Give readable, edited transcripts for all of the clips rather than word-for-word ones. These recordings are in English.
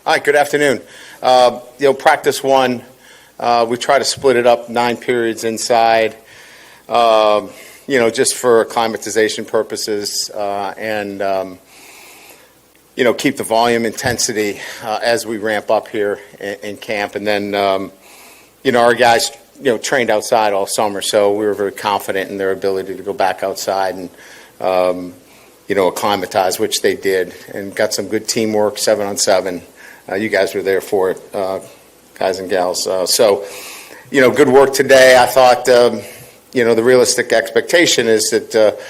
All right, good afternoon. Practice one, we try to split it up 9 periods inside, just for acclimatization purposes and keep the volume intensity as we ramp up here in camp. And then, our guys, trained outside all summer, so we were very confident in their ability to go back outside and, acclimatize, which they did, and got some good teamwork, 7-on-7. You guys were there for it, guys and gals. Good work today. I thought, the realistic expectation is that,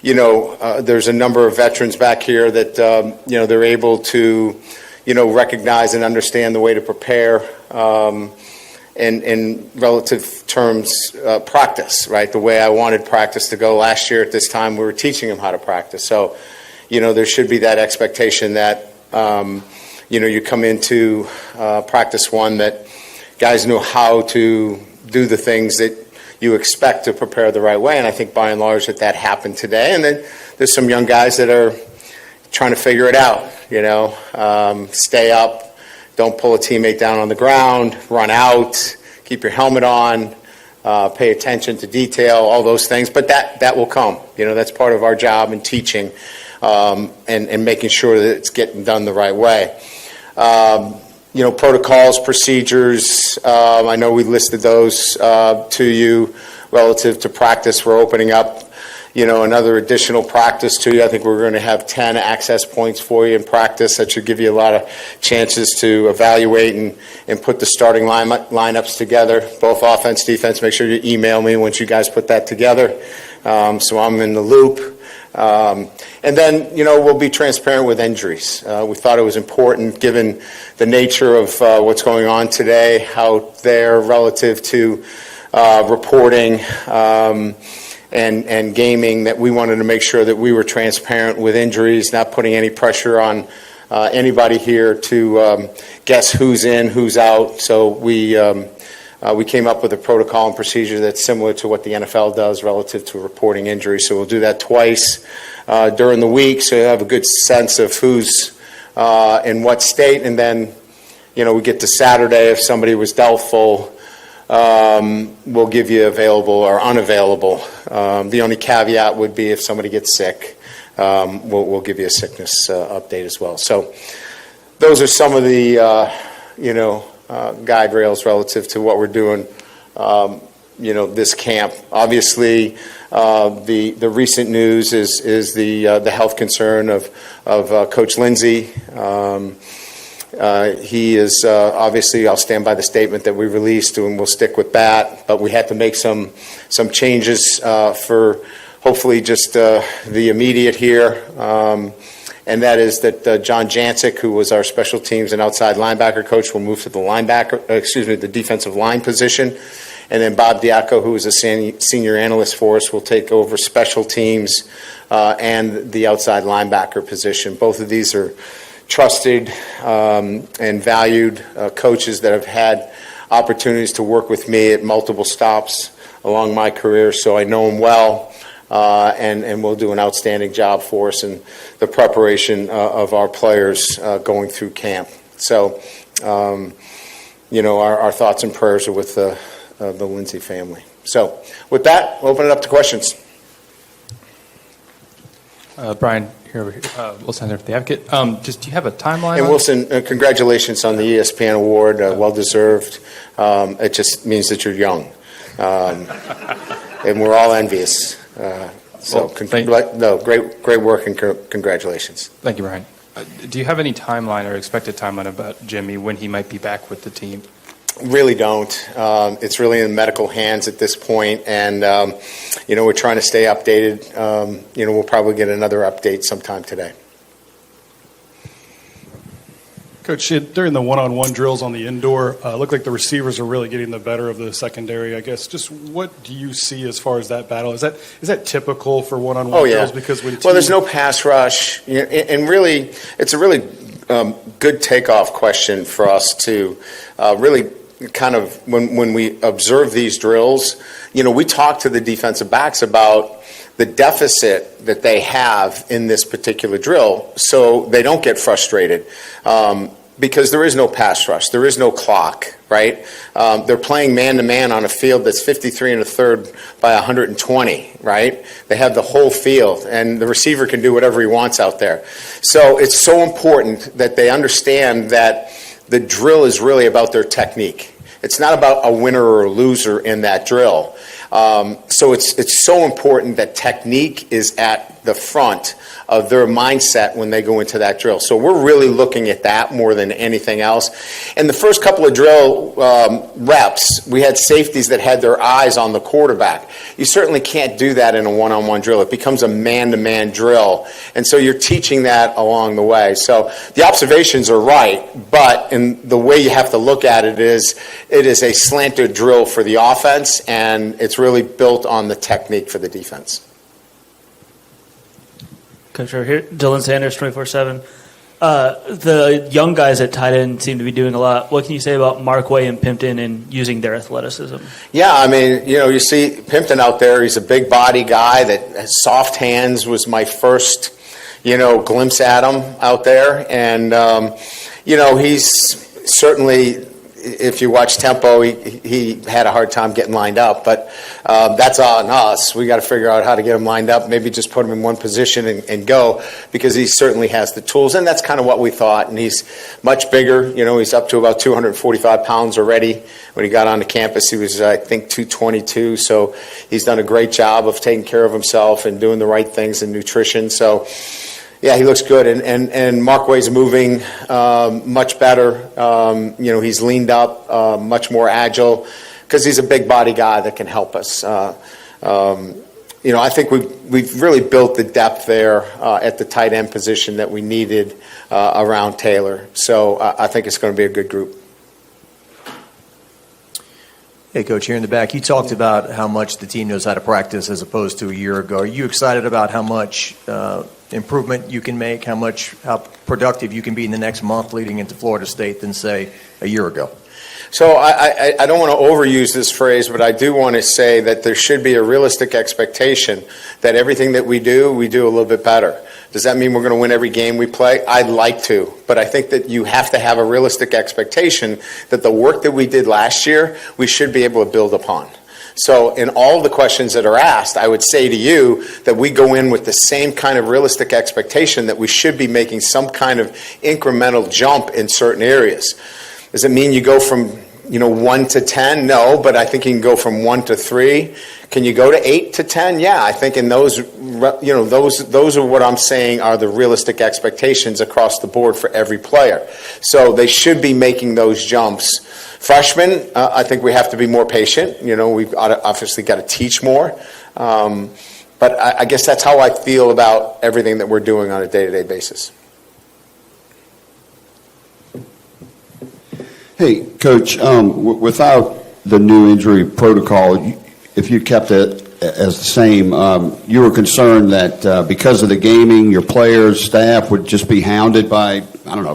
there's a number of veterans back here that, they're able to, recognize and understand the way to prepare in relative terms practice, right? The way I wanted practice to go last year at this time, we were teaching them how to practice. So, there should be that expectation that, you come into practice one that guys know how to do the things that you expect to prepare the right way. And I think by and large that happened today. And then there's some young guys that are trying to figure it out, stay up, don't pull a teammate down on the ground, run out, keep your helmet on, pay attention to detail, all those things. But that will come. That's part of our job in teaching and making sure that it's getting done the right way. Protocols, procedures, I know we listed those to you relative to practice. We're opening up, another additional practice to you. I think we're going to have 10 access points for you in practice. That should give you a lot of chances to evaluate and put the starting lineups together, both offense, defense. Make sure you email me once you guys put that together, so I'm in the loop. And then, we'll be transparent with injuries. We thought it was important, given the nature of what's going on today, out there relative to reporting and gaming, that we wanted to make sure that we were transparent with injuries, not putting any pressure on anybody here to guess who's in, who's out. So we came up with a protocol and procedure that's similar to what the NFL does relative to reporting injuries. So we'll do that twice during the week, so you have a good sense of who's in what state. And then, we get to Saturday, if somebody was doubtful, we'll give you available or unavailable. The only caveat would be if somebody gets sick, we'll give you a sickness update as well. So those are some of the, guide rails relative to what we're doing, this camp. Obviously, the recent news is the health concern of Coach Lindsey. He is obviously, I'll stand by the statement that we released, and we'll stick with that. But we had to make some changes for hopefully just the immediate here. And that is that John Jancic, who was our special teams and outside linebacker coach, will move to the defensive line position. And then Bob Diaco, who is a senior analyst for us, will take over special teams and the outside linebacker position. Both of these are trusted and valued coaches that have had opportunities to work with me at multiple stops along my career, so I know them well. And we'll do an outstanding job for us in the preparation of our players going through camp. So, our thoughts and prayers are with the Lindsey family. So, with that, we'll open it up to questions. Brian, here over here. Wilson there for the Advocate. Do you have a timeline? And Wilson, congratulations on the ESPN award. Well deserved. It just means that you're young, and we're all envious. Great work and congratulations. Thank you, Brian. Do you have any timeline or expected timeline about Jimmy, when he might be back with the team? Really don't. It's really in medical hands at this point, and we're trying to stay updated. We'll probably get another update sometime today. Coach, during the one-on-one drills on the indoor, looked like the receivers are really getting the better of the secondary. I guess just what do you see as far as that battle? Is that typical for one-on-one drills? Because there's no pass rush, and really, it's a really good takeoff question for us to really kind of when we observe these drills. We talk to the defensive backs about the deficit that they have in this particular drill, so they don't get frustrated. because there is no pass rush. There is no clock, right? They're playing man-to-man on a field that's 53 and a third by 120, right? They have the whole field, and the receiver can do whatever he wants out there. So it's so important that they understand that the drill is really about their technique. It's not about a winner or a loser in that drill. So it's so important that technique is at the front of their mindset when they go into that drill. So we're really looking at that more than anything else. And the first couple of drill reps, we had safeties that had their eyes on the quarterback. You certainly can't do that in a one-on-one drill. It becomes a man-to-man drill. And so you're teaching that along the way. So the observations are right, but in the way you have to look at it is a slanted drill for the offense, and it's really built on the technique for the defense. Coach, right here, Dylan Sanders, 24/7. The young guys at tight end seem to be doing a lot. What can you say about Markway and Pimpton and using their athleticism? Yeah, I mean, you see Pimpton out there. He's a big body guy that has soft hands. Was my first, glimpse at him out there. And, he's certainly, if you watch tempo, he had a hard time getting lined up. But that's on us. We got to figure out how to get him lined up. Maybe just put him in one position and go, because he certainly has the tools. And that's kind of what we thought. And he's much bigger. He's up to about 245 pounds already. When he got onto campus, he was, I think, 222. So he's done a great job of taking care of himself and doing the right things in nutrition. So yeah, he looks good, and Markway's moving much better. He's leaned up, much more agile, because he's a big body guy that can help us. I think we've really built the depth there at the tight end position that we needed around Taylor. So I think it's going to be a good group. Hey, Coach, here in the back, you talked about how much the team knows how to practice as opposed to a year ago. Are you excited about how much improvement you can make, how productive you can be in the next month leading into Florida State than, say, a year ago? So I don't want to overuse this phrase, but I do want to say that there should be a realistic expectation that everything that we do a little bit better. Does that mean we're going to win every game we play? I'd like to, but I think that you have to have a realistic expectation that the work that we did last year, we should be able to build upon. So in all the questions that are asked, I would say to you that we go in with the same kind of realistic expectation that we should be making some kind of incremental jump in certain areas. Does it mean you go from 1 to 10? No, but I think you can go from 1 to 3. Can you go to 8 to 10? Yeah, I think in those, those are what I'm saying are the realistic expectations across the board for every player. So they should be making those jumps. Freshmen, I think we have to be more patient. We've obviously got to teach more. But I guess that's how I feel about everything that we're doing on a day-to-day basis. Hey, Coach, without the new injury protocol, if you kept it as the same, you were concerned that because of the gaming, your players, staff would just be hounded by,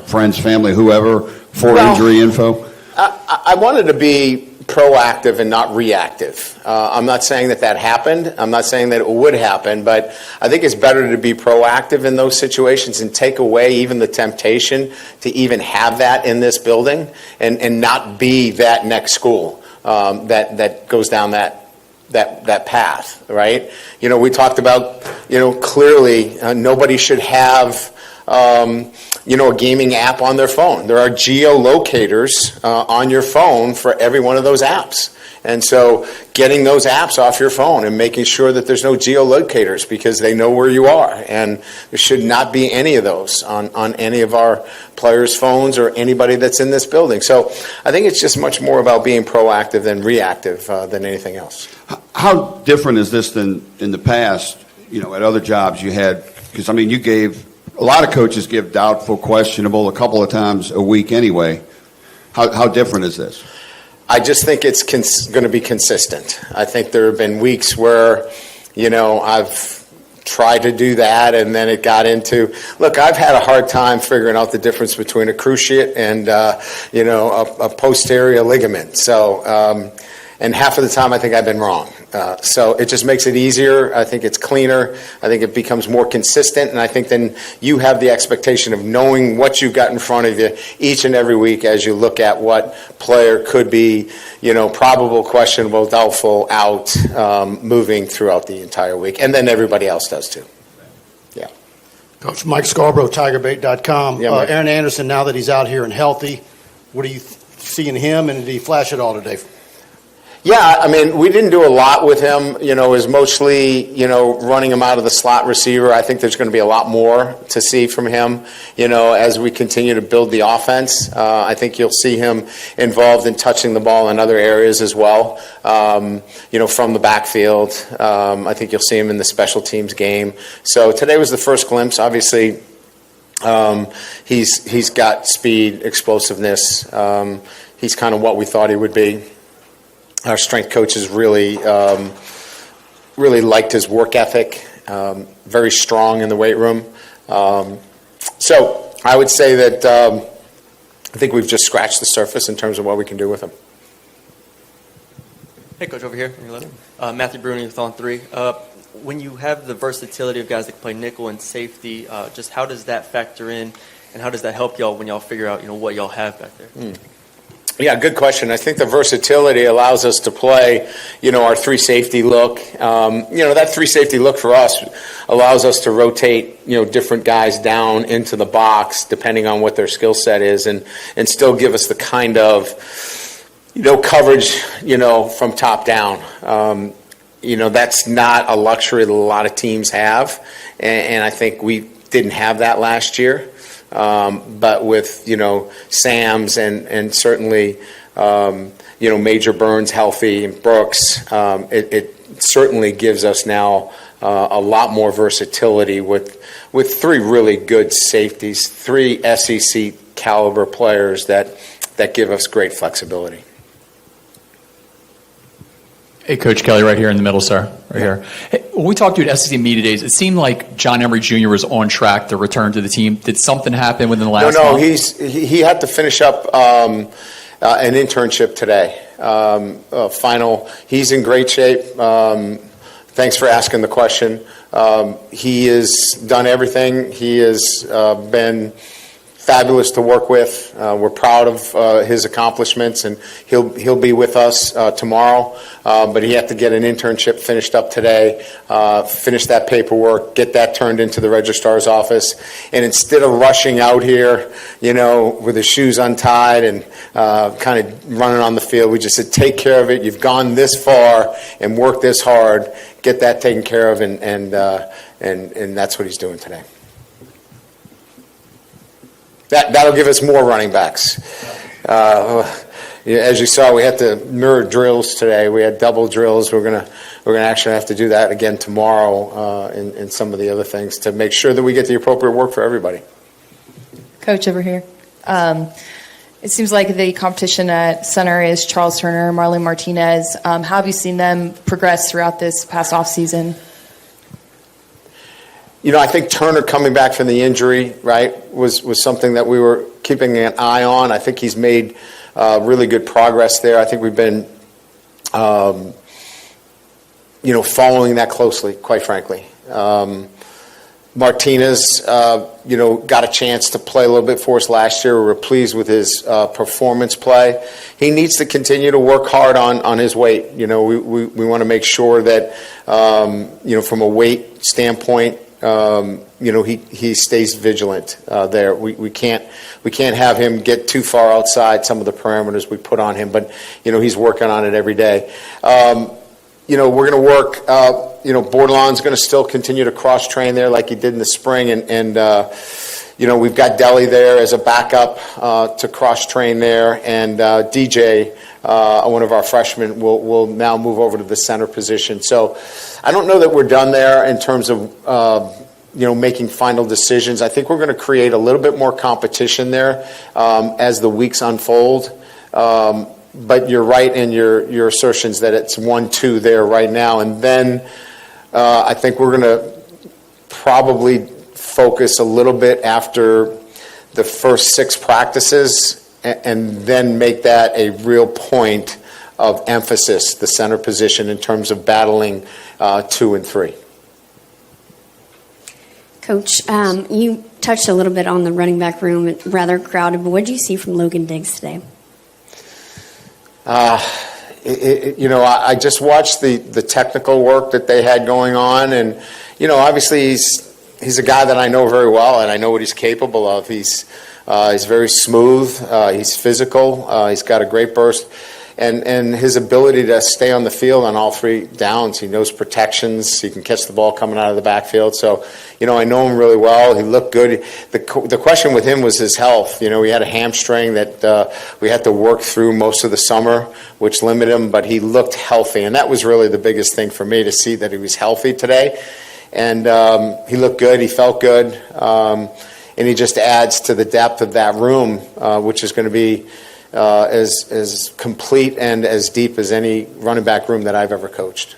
friends, family, whoever, for injury info? I wanted to be proactive and not reactive. I'm not saying that happened. I'm not saying that it would happen, but I think it's better to be proactive in those situations and take away even the temptation to even have that in this building and not be that next school that goes down that path, right? We talked about, clearly nobody should have a gaming app on their phone. There are geolocators on your phone for every one of those apps. And so getting those apps off your phone and making sure that there's no geolocators because they know where you are. And there should not be any of those on any of our players' phones or anybody that's in this building. So I think it's just much more about being proactive than reactive than anything else. How different is this than in the past, at other jobs you had? Because, you gave – a lot of coaches give doubtful, questionable a couple of times a week anyway. How different is this? I just think it's going to be consistent. I think there have been weeks where, I've tried to do that and then it got into, look, I've had a hard time figuring out the difference between a cruciate and, a posterior ligament. So, And half of the time, I think I've been wrong. So it just makes it easier. I think it's cleaner. I think it becomes more consistent. And I think then you have the expectation of knowing what you've got in front of you each and every week as you look at what player could be, probable, questionable, doubtful, out, moving throughout the entire week. And then everybody else does too. Yeah. Coach Mike Scarborough, TigerBait.com. Yeah, Mike. Aaron Anderson, now that he's out here and healthy, what do you see in him, and did he flash it all today? Yeah, I mean, we didn't do a lot with him. It was mostly, running him out of the slot receiver. I think there's going to be a lot more to see from him, as we continue to build the offense. I think you'll see him involved in touching the ball in other areas as well, from the backfield. I think you'll see him in the special teams game. So today was the first glimpse. Obviously, he's got speed, explosiveness. He's kind of what we thought he would be. Our strength coaches really liked his work ethic, very strong in the weight room. So I would say that I think we've just scratched the surface in terms of what we can do with him. Hey, Coach, over here. Matthew Bruni with On 3. When you have the versatility of guys that can play nickel and safety, just how does that factor in, and how does that help y'all when y'all figure out what y'all have back there? Yeah, good question. I think the versatility allows us to play, our 3 safety look. That 3 safety look for us allows us to rotate, different guys down into the box depending on what their skill set is and still give us the kind of, coverage, from top down. That's not a luxury that a lot of teams have. And I think we didn't have that last year. But with, Sam's and certainly, Major Burns healthy and Brooks, it certainly gives us now a lot more versatility with 3 really good safeties, 3 SEC caliber players that give us great flexibility. Hey, Coach Kelly, right here in the middle, sir, right here. Hey, when we talked to you at SEC Media Days, it seemed like John Emery Jr. was on track to return to the team. Did something happen within the last month? He had to finish up an internship today. Final. He's in great shape. Thanks for asking the question. He has done everything. He has been fabulous to work with. We're proud of his accomplishments, and he'll be with us tomorrow. But he had to get an internship finished up today, finish that paperwork, get that turned into the registrar's office. And instead of rushing out here, with his shoes untied and kind of running on the field, we just said, take care of it. You've gone this far and worked this hard. Get that taken care of, and that's what he's doing today. That'll give us more running backs. As you saw, we had to mirror drills today. We had double drills. We're gonna actually have to do that again tomorrow, and some of the other things to make sure that we get the appropriate work for everybody. Coach over here. It seems like the competition at center is Charles Turner, Marlon Martinez. How have you seen them progress throughout this past offseason? I think Turner coming back from the injury, right, was something that we were keeping an eye on. I think he's made really good progress there. I think we've been, following that closely, quite frankly. Martinez, got a chance to play a little bit for us last year. We were pleased with his performance play. He needs to continue to work hard on his weight. We want to make sure that, from a weight standpoint, he stays vigilant there. We can't have him get too far outside some of the parameters we put on him, but he's working on it every day. We're going to work. Bordelon's going to still continue to cross train there like he did in the spring, and we've got Deli there as a backup to cross train there, and DJ. One of our freshmen will now move over to the center position. So I don't know that we're done there in terms of making final decisions. I think we're going to create a little bit more competition there as the weeks unfold. But you're right in your assertions that it's 1-2 there right now. And then I think we're going to probably focus a little bit after the first 6 practices and then make that a real point emphasis, the center position, in terms of battling 2 and 3. Coach, you touched a little bit on the running back room, rather crowded, but what did you see from Logan Diggs today? I just watched the technical work that they had going on, and obviously he's a guy that I know very well, and I know what he's capable of. He's very smooth. He's physical. He's got a great burst, and his ability to stay on the field on all 3 downs. He knows protections. He can catch the ball coming out of the backfield. So, I know him really well. He looked good. The question with him was his health. He had a hamstring that we had to work through most of the summer, which limited him, but he looked healthy, and that was really the biggest thing for me, to see that he was healthy today. And he looked good. He felt good. And he just adds to the depth of that room, which is going to be as complete and as deep as any running back room that I've ever coached.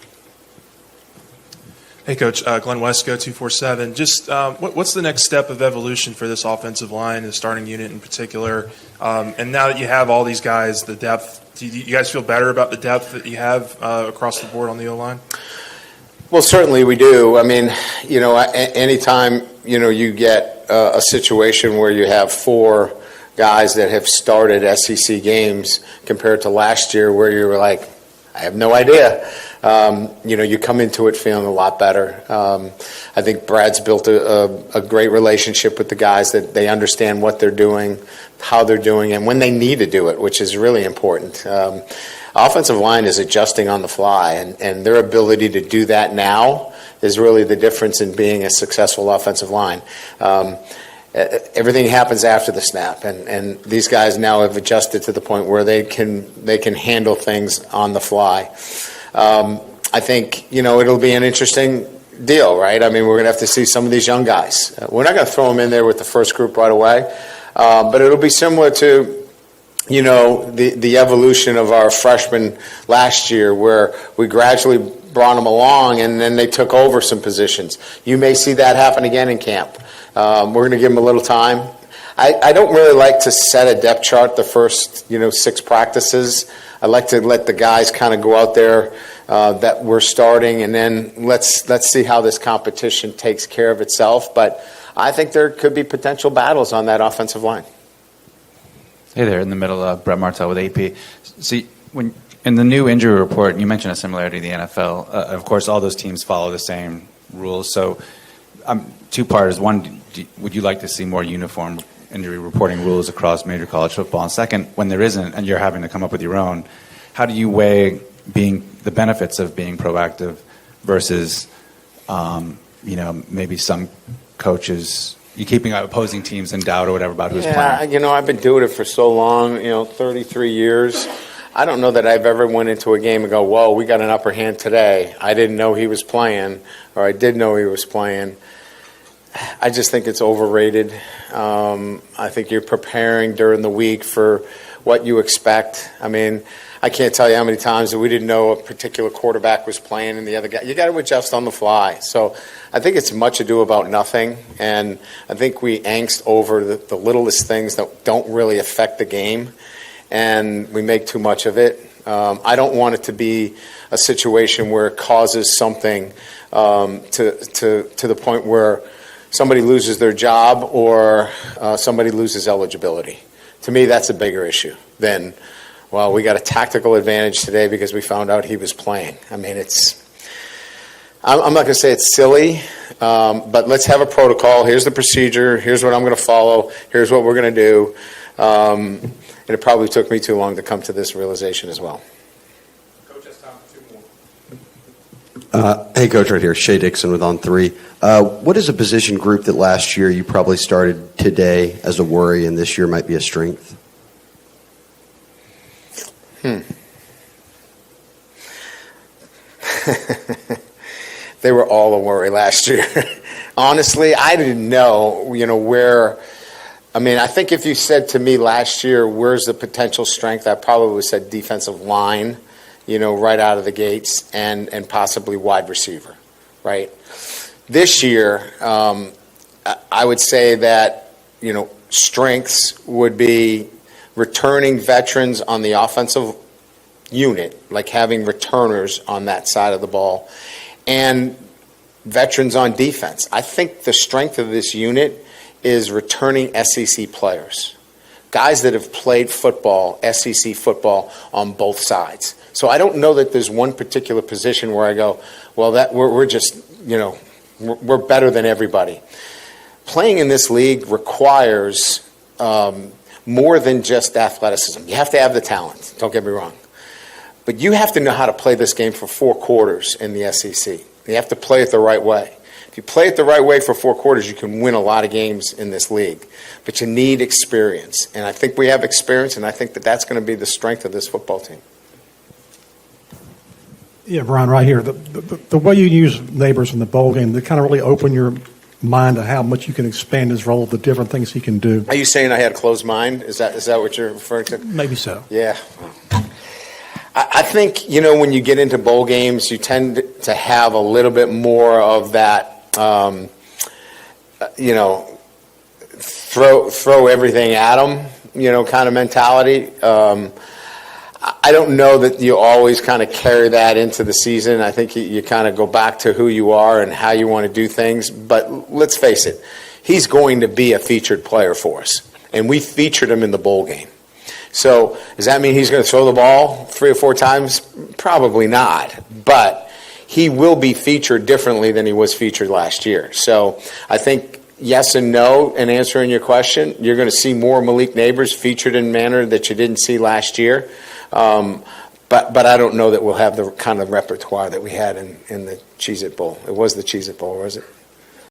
Hey, Coach. Glenn Westco, 247. Just what's the next step of evolution for this offensive line, the starting unit in particular? And now that you have all these guys, the depth, do you guys feel better about the depth that you have across the board on the O-line? Well, certainly we do. I mean, anytime, you get a situation where you have 4 guys that have started SEC games compared to last year, where you were like, I have no idea. You come into it feeling a lot better. I think Brad's built a great relationship with the guys, that they understand what they're doing, how they're doing, and when they need to do it, which is really important. Offensive line is adjusting on the fly, and their ability to do that now is really the difference in being a successful offensive line. Everything happens after the snap, and these guys now have adjusted to the point where they can handle things on the fly. I think it'll be an interesting deal, right? I mean, we're going to have to see some of these young guys. We're not going to throw them in there with the first group right away, but it'll be similar to the evolution of our freshmen last year, where we gradually brought them along and then they took over some positions. You may see that happen again in camp. We're going to give them a little time. I don't really like to set a depth chart the first 6 practices. I like to let the guys kind of go out there that we're starting, and then let's see how this competition takes care of itself. But I think there could be potential battles on that offensive line. Hey there, in the middle, Brett Martell with AP. See, when in the new injury report, you mentioned a similarity to the NFL. Of course, all those teams follow the same rules. So, 2 parts. One, would you like to see more uniform injury reporting rules across major college football? And second, when there isn't, and you're having to come up with your own, how do you weigh the benefits of being proactive versus, maybe some coaches? You keeping opposing teams in doubt or whatever about who's playing? Yeah, I've been doing it for so long, 33 years. I don't know that I've ever went into a game and go, whoa, we got an upper hand today. I didn't know he was playing, or I did know he was playing. I just think it's overrated. I think you're preparing during the week for what you expect. I mean, I can't tell you how many times that we didn't know a particular quarterback was playing and the other guy. You got to adjust on the fly. So I think it's much ado about nothing, and I think we angst over the littlest things that don't really affect the game, and we make too much of it. I don't want it to be a situation where it causes something to the point where somebody loses their job or somebody loses eligibility. To me, that's a bigger issue than, well, we got a tactical advantage today because we found out he was playing. I mean, I'm not going to say it's silly, but let's have a protocol. Here's the procedure. Here's what I'm going to follow. Here's what we're going to do. And it probably took me too long to come to this realization as well. Coach has time for 2 more. Hey, Coach, right here. Shea Dixon with On 3. What is a position group that last year you probably started today as a worry and this year might be a strength? They were all a worry last year. Honestly, I didn't know, where. I mean, I think if you said to me last year, where's the potential strength, I probably would have said defensive line, right out of the gates, and possibly wide receiver, right? This year, I would say that, strengths would be returning veterans on the offensive unit, like having returners on that side of the ball, and veterans on defense. I think the strength of this unit is returning SEC players, guys that have played football, SEC football, on both sides. So I don't know that there's one particular position where I go, well, that we're just, we're better than everybody. Playing in this league requires more than just athleticism. You have to have the talent, don't get me wrong. But you have to know how to play this game for 4 quarters in the SEC. You have to play it the right way. If you play it the right way for 4 quarters, you can win a lot of games in this league. But you need experience. And I think we have experience, and I think that that's going to be the strength of this football team. Yeah, Brian, right here. The way you use Neighbors in the bowl game, they kind of really open your mind to how much you can expand his role, the different things he can do. Are you saying I had a closed mind? Is that what you're referring to? Maybe so. Yeah. I think, when you get into bowl games, you tend to have a little bit more of that, throw everything at them, kind of mentality. I don't know that you always kind of carry that into the season. I think you kind of go back to who you are and how you want to do things. But let's face it, he's going to be a featured player for us. And we featured him in the bowl game. So does that mean he's going to throw the ball 3 or 4 times? Probably not. But he will be featured differently than he was featured last year. So I think yes and no in answering your question. You're going to see more Malik Neighbors featured in a manner that you didn't see last year. But I don't know that we'll have the kind of repertoire that we had in the Cheez-It Bowl. It was the Cheez-It Bowl, was it?